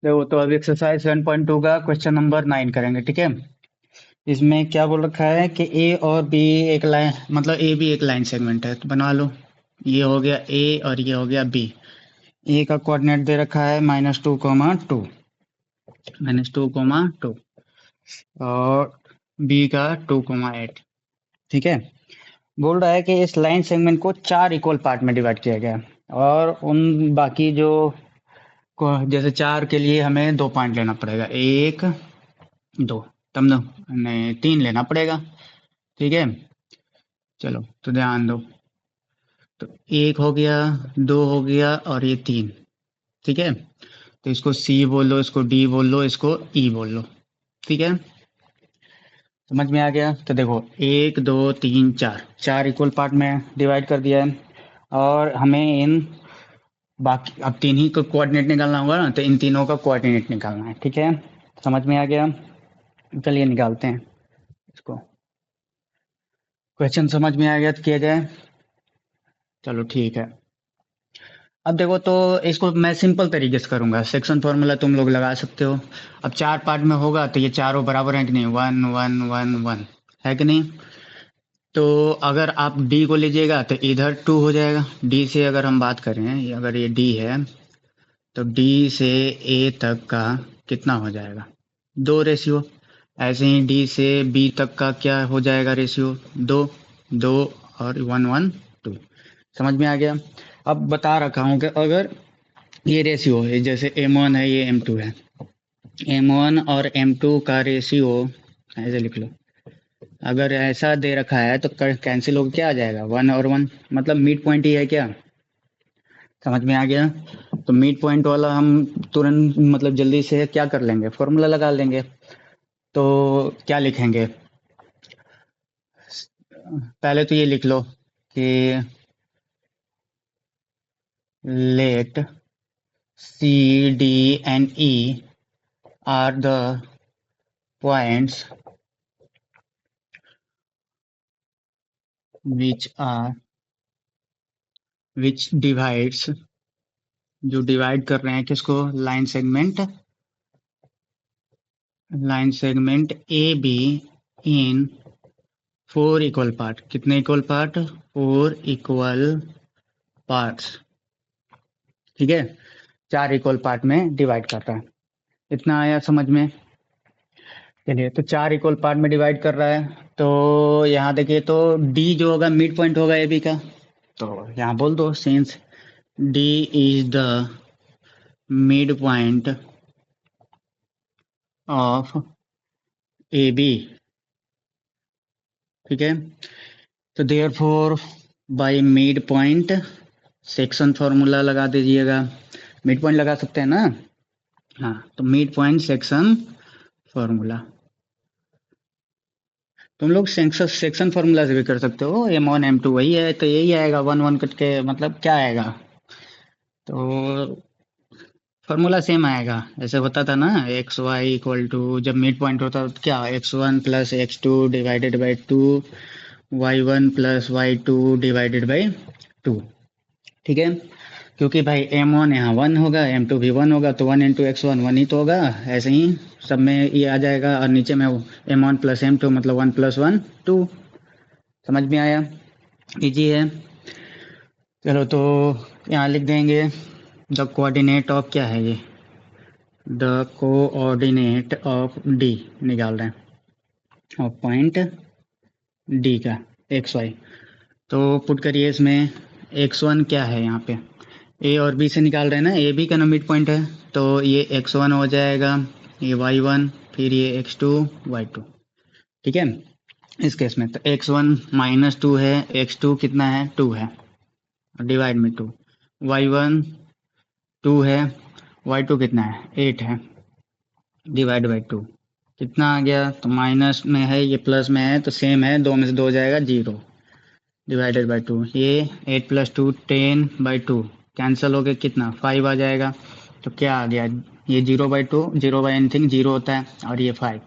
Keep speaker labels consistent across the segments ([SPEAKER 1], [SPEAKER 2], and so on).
[SPEAKER 1] देखो तो अभी एक्सरसाइज 7.2 का क्वेश्चन नंबर 9 करेंगे, ठीक है। इसमें क्या बोल रखा है कि ए और बी एक लाइन, मतलब ए बी एक लाइन सेगमेंट है, तो बना लो। ये हो गया ए और ये हो गया बी। ए का कोऑर्डिनेट दे रखा है -2, 2 और बी का 2, 8, ठीक है। बोल रहा है कि इस लाइन सेगमेंट को 4 इक्वल पार्ट में डिवाइड किया गया है, और उन बाकी जो जैसे 4 के लिए हमें 2 पॉइंट लेना पड़ेगा, 1 2, तब ना नहीं 3 लेना पड़ेगा, ठीक है। चलो तो ध्यान दो, तो 1 हो गया, 2 हो गया और ये 3, ठीक है। तो इसको सी बोल लो, इसको डी बोल लो, इसको ई बोल लो, ठीक है। समझ में आ गया? तो देखो 1 2 3 4, 4 इक्वल पार्ट में डिवाइड कर दिया है, और हमें इन बाकी अब तीन ही को कोऑर्डिनेट निकालना होगा ना, तो इन तीनों का कोऑर्डिनेट निकालना है, ठीक है। समझ में आ गया? चलिए निकालते हैं इसको। क्वेश्चन समझ में आ गया तो किया जाए। चलो ठीक है। अब देखो तो इसको मैं सिंपल तरीके से करूंगा, सेक्शन फॉर्मूला तुम लोग लगा सकते हो। अब 4 पार्ट में होगा तो ये चारों बराबर है कि नहीं, 1 1 1 1 है कि नहीं। तो अगर आप डी को लीजिएगा तो इधर 2 हो जाएगा। डी से अगर हम बात करें, अगर ये डी है तो डी से ए तक का कितना हो जाएगा, 2 रेशियो। ऐसे ही डी से बी तक का क्या हो जाएगा रेशियो, 2 2 और 1 1 2। समझ में आ गया? अब बता रखा हूँ कि अगर ये रेशियो है, जैसे M1 है, ये M2 है, M1 और M2 का रेशियो ऐसे लिख लो। अगर ऐसा दे रखा है तो कैंसिल होकर क्या आ जाएगा, 1 और 1, मतलब मिड पॉइंट ही है क्या। समझ में आ गया? तो मिड पॉइंट वाला हम तुरंत मतलब जल्दी से क्या कर लेंगे, फॉर्मूला लगा लेंगे। तो क्या लिखेंगे, पहले तो ये लिख लो कि let C D and E are the points which are which divides, जो डिवाइड कर रहे हैं किसको, line segment A B in 4 equal part. कितने इक्वल पार्ट, 4 इक्वल पार्ट्स, ठीक है। 4 इक्वल पार्ट में डिवाइड कर रहा है। इतना आया समझ में? चलिए, तो 4 इक्वल पार्ट में डिवाइड कर रहा है, तो यहाँ देखिए तो डी जो होगा मिड पॉइंट होगा ए बी का, तो यहाँ बोल दो since D is the mid point of A B, ठीक है। तो therefore by mid point section formula लगा दीजिएगा। मिड पॉइंट लगा सकते हैं ना, हाँ, तो मिड पॉइंट सेक्शन फॉर्मूला तुम लोग सेक्शन फॉर्मूला से भी कर सकते हो। M1 M2 वही है, तो यही आएगा 1 1 कट के, मतलब क्या आएगा, तो फॉर्मूला सेम आएगा। ऐसे होता था ना, एक्स वाई इक्वल टू, जब मिड पॉइंट होता तो क्या, x1 plus x2 divided by 2, y1 plus y2 divided by 2, ठीक है। क्योंकि भाई M1 यहाँ 1 होगा, M2 भी 1 होगा, तो 1 इंटू x1 1 ही तो होगा। ऐसे ही सब में ये आ जाएगा, और नीचे में M1 प्लस M2 मतलब 1 प्लस 1 2। समझ में आया? इजी है। चलो तो यहाँ लिख देंगे द कोऑर्डिनेट ऑफ, क्या है ये, द कोऑर्डिनेट ऑफ डी निकाल रहे हैं, ऑफ पॉइंट डी का एक्स वाई। तो पुट करिए इसमें, x1 क्या है यहाँ पे, ए और बी से निकाल रहे हैं ना, ए बी का ना मिड पॉइंट है, तो ये x1 हो जाएगा, ये y1, फिर ये x2 y2, ठीक है। इस केस में तो x1 -2 है, x2 कितना है, 2 है, डिवाइड में 2, y1 2 है, y2 कितना है, 8 है, डिवाइड बाई 2, कितना आ गया, तो माइनस में है, ये प्लस में है, तो सेम है, 2 में से 2 जाएगा 0, डिवाइडेड बाई 2, ये 8 प्लस 2 10 बाई 2, कैंसिल हो गया, कितना 5 आ जाएगा। तो क्या आ गया, ये 0/2, 0 बाई एनीथिंग 0 होता है, और ये 5,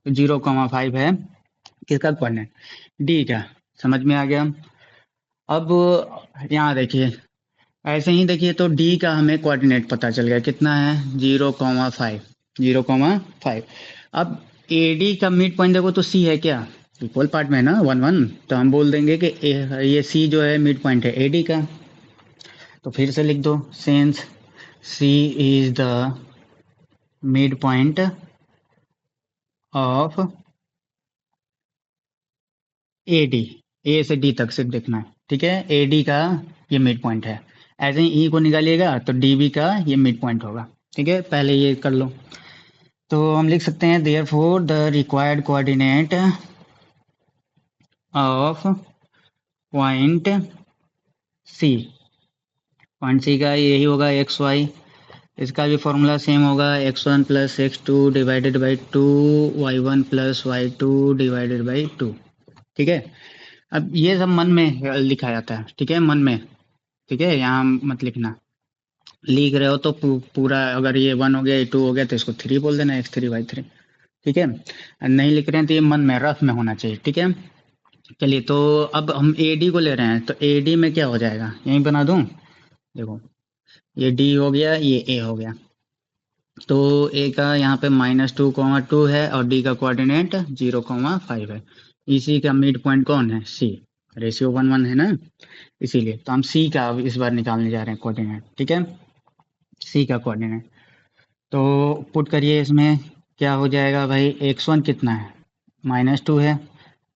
[SPEAKER 1] तो 0,5 है किसका, कोऑर्डिनेट डी का। समझ में आ गया? अब यहाँ देखिए, ऐसे ही देखिए तो डी का हमें कोऑर्डिनेट पता चल गया कितना है 0,5 0,5। अब ए डी का मिड पॉइंट देखो तो सी है क्या, इक्वल पार्ट में है ना 1 1, तो हम बोल देंगे कि ये सी जो है मिड पॉइंट है ए डी का। तो फिर से लिख दो since C is the mid point of A D, A से डी तक सिर्फ देखना है, ठीक है, ए डी का ये मिड पॉइंट है। ऐसे ही ई को निकालिएगा तो डी बी का ये मिड पॉइंट होगा, ठीक है, पहले ये कर लो। तो हम लिख सकते हैं therefore the required coordinate of point C, point C का यही होगा एक्स वाई, इसका भी फॉर्मूला सेम होगा x1 plus x2 divided by 2, y1 plus y2 divided by 2, ठीक है। अब ये सब मन में लिखा जाता है, ठीक है, मन में, ठीक है, यहाँ मत लिखना। लिख रहे हो तो पूरा, अगर ये 1 हो गया, ये 2 हो गया तो इसको 3 बोल देना, x3 y3, ठीक है। नहीं लिख रहे हैं तो ये मन में रफ में होना चाहिए, ठीक है। चलिए तो अब हम ए डी को ले रहे हैं, तो ए डी में क्या हो जाएगा, यहीं बना दूं, देखो ये डी हो गया, ये ए हो गया, तो ए का यहाँ पे -2,2 है और डी का कोऑर्डिनेट 0,5 है। इसी का मिड पॉइंट कौन है, सी, रेशियो 1 1 है ना, इसीलिए तो हम सी का इस बार निकालने जा रहे हैं कोऑर्डिनेट, ठीक है, सी का कोऑर्डिनेट। तो पुट करिए इसमें, क्या हो जाएगा भाई, x1 कितना है -2 है,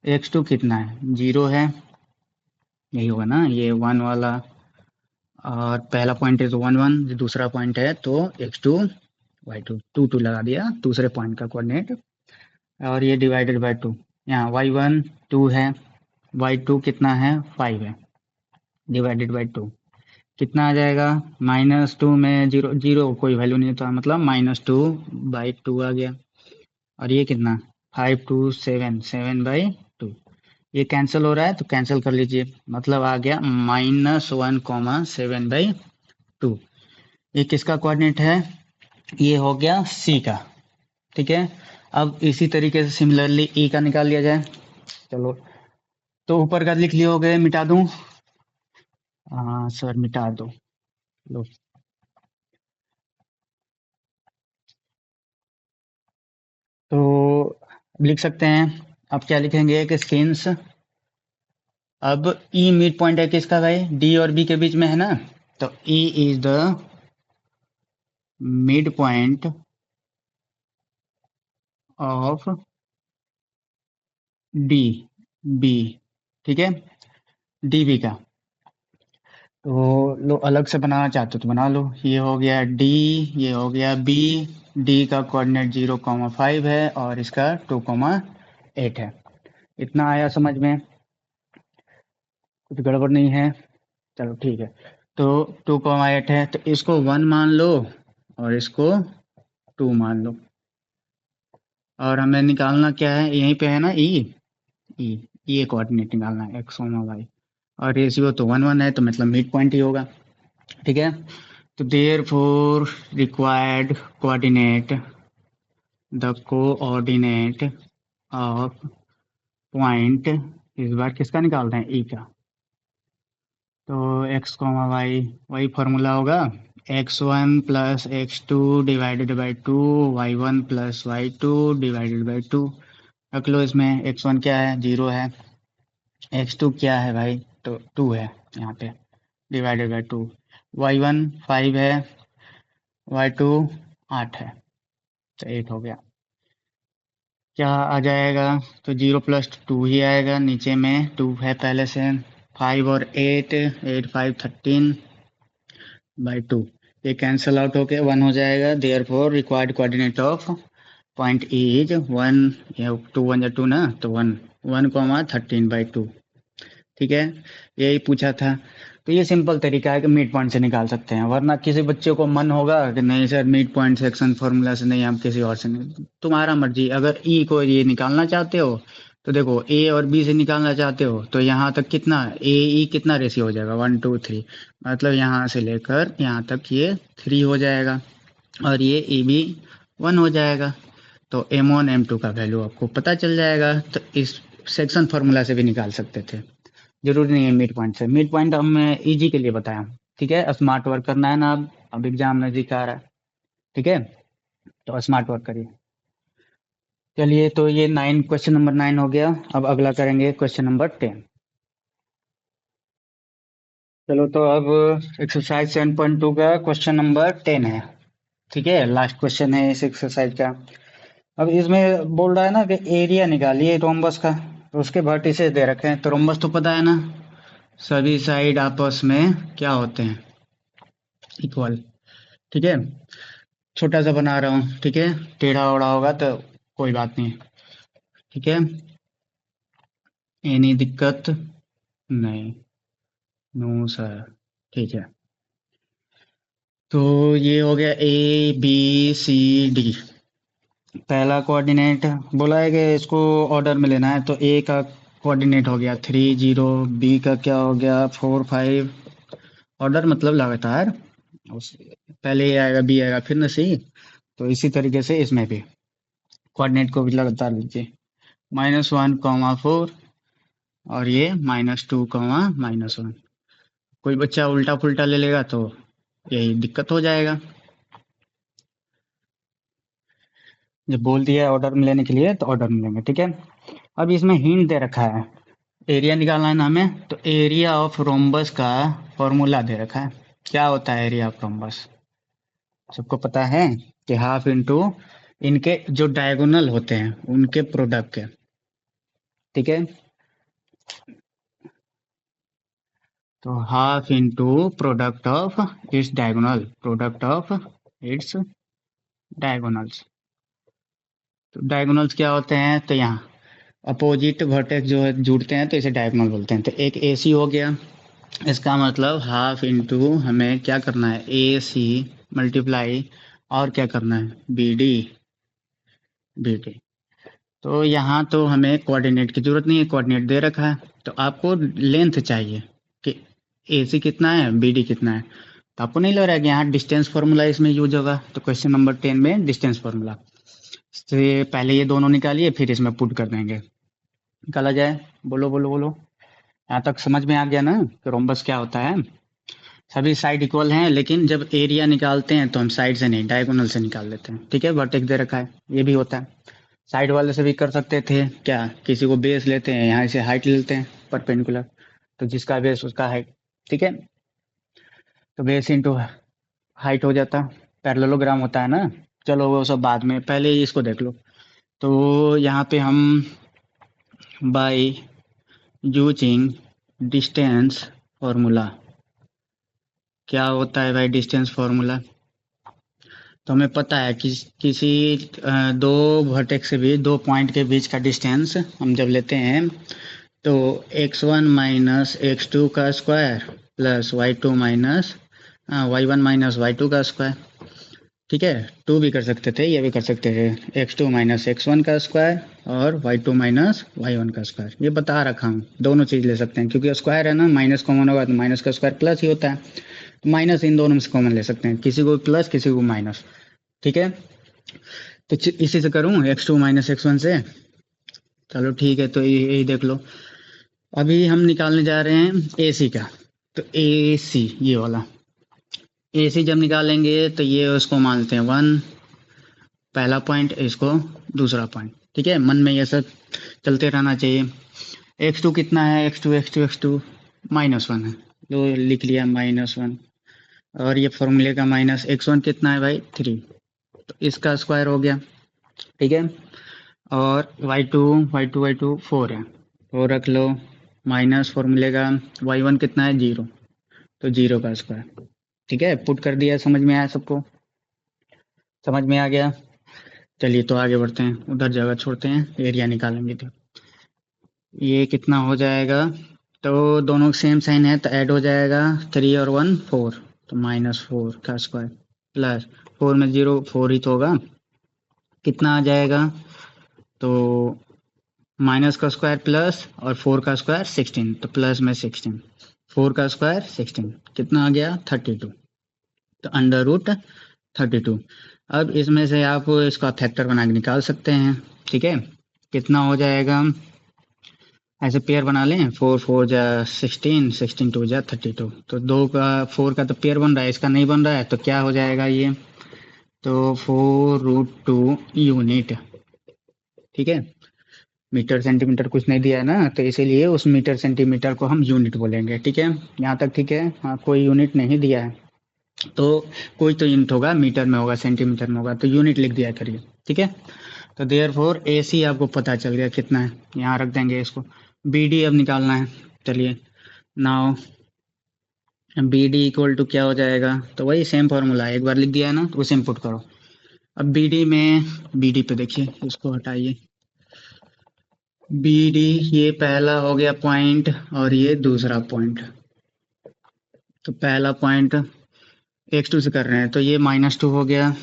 [SPEAKER 1] x2 कितना है 0 है, यही होगा ना, ये 1 वाला, और पहला पॉइंट है तो 1 1, दूसरा पॉइंट है तो x2 y2, 2 2 लगा दिया दूसरे पॉइंट का कोऑर्डिनेट, और ये डिवाइडेड बाय 2, यहाँ y1 2 है, y2 कितना है 5 है, डिवाइडेड बाय 2 कितना आ जाएगा, -2 में 0 0 कोई वैल्यू नहीं था, मतलब -2/2 आ गया, और ये कितना 5 2 7 7/2, ये कैंसिल हो रहा है तो कैंसिल कर लीजिए, मतलब आ गया -1,7/2। ये किसका कोऑर्डिनेट है, ये हो गया सी का, ठीक है। अब इसी तरीके से सिमिलरली ई का निकाल लिया जाए, चलो तो ऊपर का लिख लियोगे, मिटा दूं, हाँ सर मिटा दो, लो तो लिख सकते हैं, अब क्या लिखेंगे कि सिंस, अब ई मिड पॉइंट है किसका भाई, डी और बी के बीच में है ना, तो E is the mid point of D B, ठीक है, डी बी का। तो लो अलग से बनाना चाहते हो तो बना लो, ये हो गया डी, ये हो गया बी, डी का कोऑर्डिनेट 0,5 है और इसका 2,8 है, इतना आया समझ में, कुछ गड़बड़ नहीं है, चलो ठीक है। तो 2,8 है तो इसको 1 मान लो और इसको 2 मान लो, और हमें निकालना क्या है, यहीं पे है ना ई, ई ये कोऑर्डिनेट निकालना है एक्स वाई, और रेशियो तो 1 1 है तो मतलब मिड पॉइंट ही होगा, ठीक है। तो therefore required coordinate, the coordinate of point, इस बार किसका निकाल रहे हैं, ई का, तो एक्स कॉमा वाई, वही फॉर्मूला होगा, x1 plus x2 divided by 2, y1 plus y2 divided by 2, रख लो इसमें, x1 क्या है 0 है, x2 क्या है भाई, तो 2 है यहाँ पे, डिवाइडेड बाई 2, y1 5 है, y2 8 है, तो 8 हो गया, क्या आ जाएगा, तो 0 प्लस 2 ही आएगा, नीचे में 2 है पहले से, 5 और 8, 8 5 13/2, ये कैंसल आउट होके 1 हो जाएगा, therefore required coordinate of point E is 1, ये 2 1 2 ना, तो 1 1,13/2, ठीक है, यही पूछा था। तो ये सिंपल तरीका है कि मिड पॉइंट से निकाल सकते हैं, वरना किसी बच्चे को मन होगा कि नहीं sir mid point section formula से नहीं, हम किसी और से नहीं, तुम्हारा मर्जी, अगर ई को ये निकालना चाहते हो तो देखो ए और बी से निकालना चाहते हो तो यहाँ तक कितना ए ई कितना रेशियो हो जाएगा 1 2 3, मतलब यहाँ से लेकर यहाँ तक ये 3 हो जाएगा, और ये ई बी 1 हो जाएगा, तो M1 M2 का वैल्यू आपको पता चल जाएगा, तो इस सेक्शन फार्मूला से भी निकाल सकते थे, जरूरी नहीं है मिड पॉइंट से, मिड पॉइंट हम इजी के लिए बताया, ठीक है, स्मार्ट वर्क करना है ना। अब एग्जाम नजदीक आ रहा है, ठीक है, तो स्मार्ट वर्क करिए। चलिए, तो ये 9, क्वेश्चन नंबर 9 हो गया। अब अगला करेंगे क्वेश्चन नंबर 10। चलो, तो अब एक्सरसाइज 7.2 का क्वेश्चन नंबर 10 है। ठीक है, लास्ट क्वेश्चन है इस एक्सरसाइज का। अब इसमें बोल रहा है ना कि एरिया निकालिए रोम्बस का। तो उसके वर्टिसेस दे रखे हैं। तो रोम्बस तो पता है ना, सभी साइड आपस में क्या होते हैं, इक्वल। ठीक है, छोटा सा बना रहा हूँ, ठीक है, टेढ़ा ओढ़ा होगा तो कोई बात नहीं। ठीक है, एनी दिक्कत नहीं, नो सर। ठीक है, तो ये हो गया ए बी सी डी। पहला कोऑर्डिनेट बोला है कि इसको ऑर्डर में लेना है। तो ए का कोऑर्डिनेट हो गया 3 0, बी का क्या हो गया 4 5। ऑर्डर मतलब लगातार, पहले ए आएगा, बी आएगा, फिर ना सी। तो इसी तरीके से इसमें भी कोऑर्डिनेट को भी लगातार लीजिए। -1, 4 और ये -2, -1। कोई बच्चा उल्टा पुल्टा ले लेगा तो यही दिक्कत हो जाएगा। जब बोल दिया है ऑर्डर में लेने के लिए तो ऑर्डर में लेंगे। ठीक है, अब इसमें हिंट दे रखा है, एरिया निकालना है ना हमें। तो एरिया ऑफ रोम्बस का फॉर्मूला दे रखा है। क्या होता है एरिया ऑफ रोम्बस? सबको पता है कि हाफ इंटू इनके जो डायगोनल होते हैं उनके प्रोडक्ट के। ठीक है, तो half into product of its diagonal, product of its diagonals. तो डायगोनल्स क्या होते हैं? तो यहाँ अपोजिट वर्टेक्स जो है जुड़ते हैं तो इसे डायगोनल बोलते हैं। तो एक ए सी हो गया, इसका मतलब हाफ इंटू हमें क्या करना है, ए सी मल्टीप्लाई, और क्या करना है, बी डी, बी डी। तो यहाँ तो हमें कोऑर्डिनेट की जरूरत नहीं है, कोऑर्डिनेट दे रखा है। तो आपको लेंथ चाहिए कि ए सी कितना है, बी डी कितना है। तो आपको नहीं लग रहा है कि यहाँ डिस्टेंस फार्मूला इसमें यूज होगा? तो क्वेश्चन नंबर 10 में डिस्टेंस फार्मूला से पहले ये दोनों निकालिए, फिर इसमें पुट कर देंगे। निकाला जाए, बोलो बोलो बोलो। यहाँ तक समझ में आ गया ना कि रोम्बस क्या होता है? सभी साइड इक्वल हैं, लेकिन जब एरिया निकालते हैं तो हम साइड से नहीं, डायगोनल से निकाल लेते हैं। ठीक है, वर्टेक्स दे रखा है, ये भी होता है। साइड वाले से भी कर सकते थे क्या, किसी को बेस लेते हैं, यहाँ से हाइट लेते हैं परपेंडिकुलर, तो जिसका बेस उसका हाइट। ठीक है, तो बेस इंटू हाइट हो जाता, पैरेललोग्राम होता है ना। चलो वो सब बाद में, पहले इसको देख लो। तो यहाँ पे हम बाय यूजिंग डिस्टेंस फॉर्मूला, क्या होता है भाई डिस्टेंस फॉर्मूला? तो हमें पता है कि किसी दो वर्टेक्स से भी, दो पॉइंट के बीच का डिस्टेंस हम जब लेते हैं तो x1 माइनस x2 का square plus y2 minus y1 minus y2 का स्क्वायर। ठीक है, 2 भी कर सकते थे, ये भी कर सकते थे, x2 माइनस x1 का स्क्वायर और y2 माइनस y1 का स्क्वायर। ये बता रखा हूँ, दोनों चीज़ ले सकते हैं क्योंकि स्क्वायर है ना, माइनस कॉमन होगा तो माइनस का स्क्वायर प्लस ही होता है। तो माइनस इन दोनों में से कॉमन ले सकते हैं, किसी को प्लस किसी को माइनस। ठीक है, तो इसी से करूँ x2 माइनस x1 से। चलो ठीक है, तो यही देख लो। अभी हम निकालने जा रहे हैं ए सी का। तो ए सी ये वाला ए सी जब निकालेंगे तो ये उसको मानते हैं 1 पहला पॉइंट, इसको दूसरा पॉइंट। ठीक है, मन में ये सब चलते रहना चाहिए। x2 कितना है, x2 -1 है, तो लिख लिया -1। और ये फॉर्मूले का माइनस x1 कितना है भाई 3, तो इसका स्क्वायर हो गया। ठीक है, और y2 4 है, वो रख लो, माइनस फॉर्मूले का y1 कितना है 0, तो 0 का स्क्वायर। ठीक है, पुट कर दिया, समझ में आया सबको? समझ में आ गया? चलिए तो आगे बढ़ते हैं, उधर जगह छोड़ते हैं, एरिया निकालेंगे। तो ये कितना हो जाएगा, तो दोनों सेम साइन है तो ऐड हो जाएगा, 3 और 1 4, तो -4 का स्क्वायर प्लस 4 में 0, 4 ही तो होगा, कितना आ जाएगा, तो माइनस का स्क्वायर प्लस और 4 का स्क्वायर 16, तो प्लस में 16, 4 का स्क्वायर 16, कितना आ गया 32, तो अंडर रूट 32। अब इसमें से आप इसका फैक्टर बना के निकाल सकते हैं। ठीक है, कितना हो जाएगा, ऐसे पेयर बना लें, 4 4 जा 16, 16 2 जा 32। तो 4 का तो पेयर बन रहा है, इसका नहीं बन रहा है, तो क्या हो जाएगा ये, तो 4√2 यूनिट। ठीक है, मीटर सेंटीमीटर कुछ नहीं दिया है ना, तो इसीलिए उस मीटर सेंटीमीटर को हम यूनिट बोलेंगे। ठीक है, यहाँ तक ठीक है। हाँ, कोई यूनिट नहीं दिया है, तो कोई तो यूनिट होगा, मीटर में होगा, सेंटीमीटर में होगा, तो यूनिट लिख दिया करिए। ठीक है, तो देयरफॉर AC आपको पता चल गया कितना है, यहाँ रख देंगे इसको। BD अब निकालना है, चलिए। नाउ BD इक्वल टू क्या हो जाएगा, तो वही सेम फॉर्मूला है, एक बार लिख दिया है ना, तो उसे इनपुट करो। अब BD पे देखिए, इसको हटाइए। BD, ये पहला हो गया पॉइंट और ये दूसरा पॉइंट। तो पहला पॉइंट x2 से कर रहे हैं, तो ये -2 हो गया,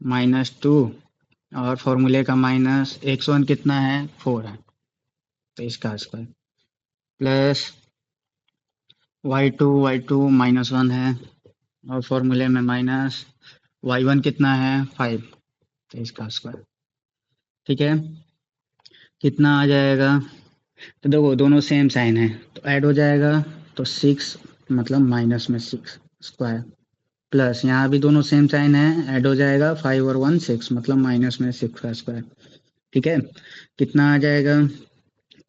[SPEAKER 1] -2, और फॉर्मूले का माइनस x1 कितना है, 4 है, तो इसका स्क्वायर प्लस y2 -1 है, और फॉर्मूले में माइनस y1 कितना है, 5, तो इसका स्क्वायर। ठीक है, कितना आ जाएगा, तो देखो दोनों सेम साइन है, तो ऐड हो जाएगा, तो 6 मतलब माइनस में 6 स्क्वायर, प्लस यहाँ भी दोनों सेम साइन है, ऐड हो जाएगा, 5 और 1 6 मतलब माइनस में 6 का स्क्वायर। ठीक है, कितना आ जाएगा,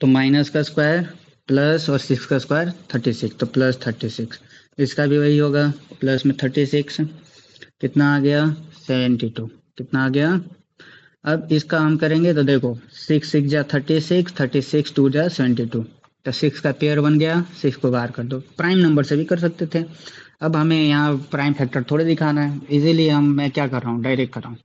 [SPEAKER 1] तो माइनस का स्क्वायर प्लस और 6 का स्क्वायर 36, तो प्लस 36। इसका भी वही होगा, प्लस में 36, कितना आ गया, 72। कितना आ गया, अब इसका हम करेंगे, तो देखो 6 6 जा 36, 36 2 जा 72, तो 6 का पेयर बन गया, 6 को बाहर कर दो। प्राइम नंबर से भी कर सकते थे, अब हमें यहाँ प्राइम फैक्टर थोड़े दिखाना है, इसीलिए मैं क्या कर रहा हूँ, डायरेक्ट कर रहा हूँ।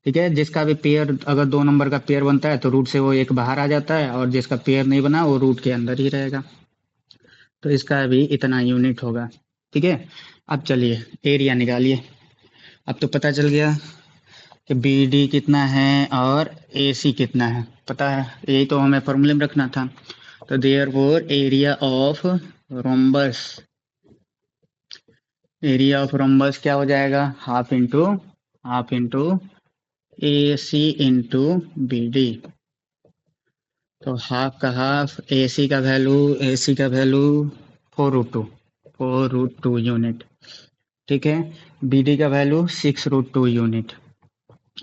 [SPEAKER 1] ठीक है, जिसका भी पेयर, अगर 2 नंबर का पेयर बनता है तो रूट से वो एक बाहर आ जाता है, और जिसका पेयर नहीं बना वो रूट के अंदर ही रहेगा, तो इसका भी इतना यूनिट होगा। ठीक है, अब चलिए एरिया निकालिए। अब तो पता चल गया कि BD कितना है और AC कितना है, पता है, यही तो हमें फॉर्मूले में रखना था। तो देयरफॉर एरिया ऑफ रोम्बस क्या हो जाएगा, half into AC into BD। तो हाफ का हाफ, AC का वैल्यू 4√2 यूनिट। ठीक है, BD का वैल्यू 6√2 यूनिट,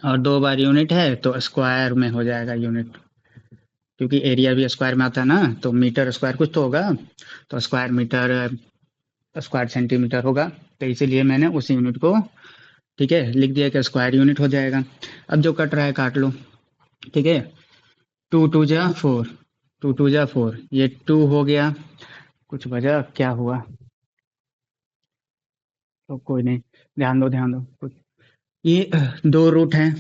[SPEAKER 1] और 2 बार यूनिट है तो स्क्वायर में हो जाएगा यूनिट, क्योंकि एरिया भी स्क्वायर में आता है ना, तो मीटर स्क्वायर कुछ तो होगा, तो स्क्वायर मीटर स्क्वायर सेंटीमीटर होगा, तो इसीलिए मैंने उस यूनिट को, ठीक है, लिख दिया कि स्क्वायर यूनिट हो जाएगा। अब जो कट रहा है काट लो। ठीक है, 2 2 जा 4, ये 2 हो गया, कुछ वजह क्या हुआ, तो कोई नहीं, ध्यान दो कुछ, ये 2 रूट हैं,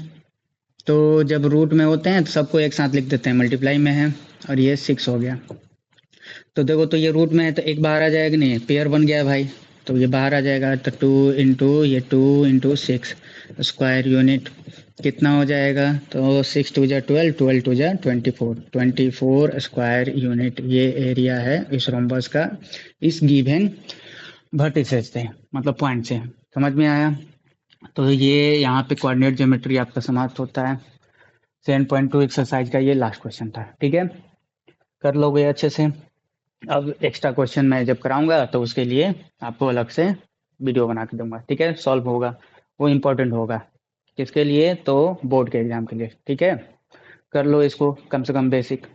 [SPEAKER 1] तो जब रूट में होते हैं तो सबको एक साथ लिख देते हैं, मल्टीप्लाई में है, और ये 6 हो गया। तो देखो, तो ये रूट में है तो एक बाहर आ जाएगा, नहीं पेयर बन गया भाई, तो ये बाहर आ जाएगा, तो 2 इंटू 6 स्क्वायर यूनिट कितना हो जाएगा, तो 6 2 जा 12, 12 2 जा 24, 24 स्क्वायर यूनिट, ये एरिया है इस रोम्बस का, इस गिवन वर्टिसेस से, मतलब पॉइंट से। समझ में आया, तो ये यहाँ पे कोऑर्डिनेट ज्योमेट्री आपका समाप्त होता है। 7.2 एक्सरसाइज का ये लास्ट क्वेश्चन था। ठीक है, कर लोगे अच्छे से। अब एक्स्ट्रा क्वेश्चन मैं जब कराऊंगा तो उसके लिए आपको अलग से वीडियो बना के दूंगा। ठीक है, सॉल्व होगा, वो इम्पोर्टेंट होगा, किसके लिए, तो बोर्ड के एग्जाम के लिए। ठीक है, कर लो इसको कम से कम बेसिक।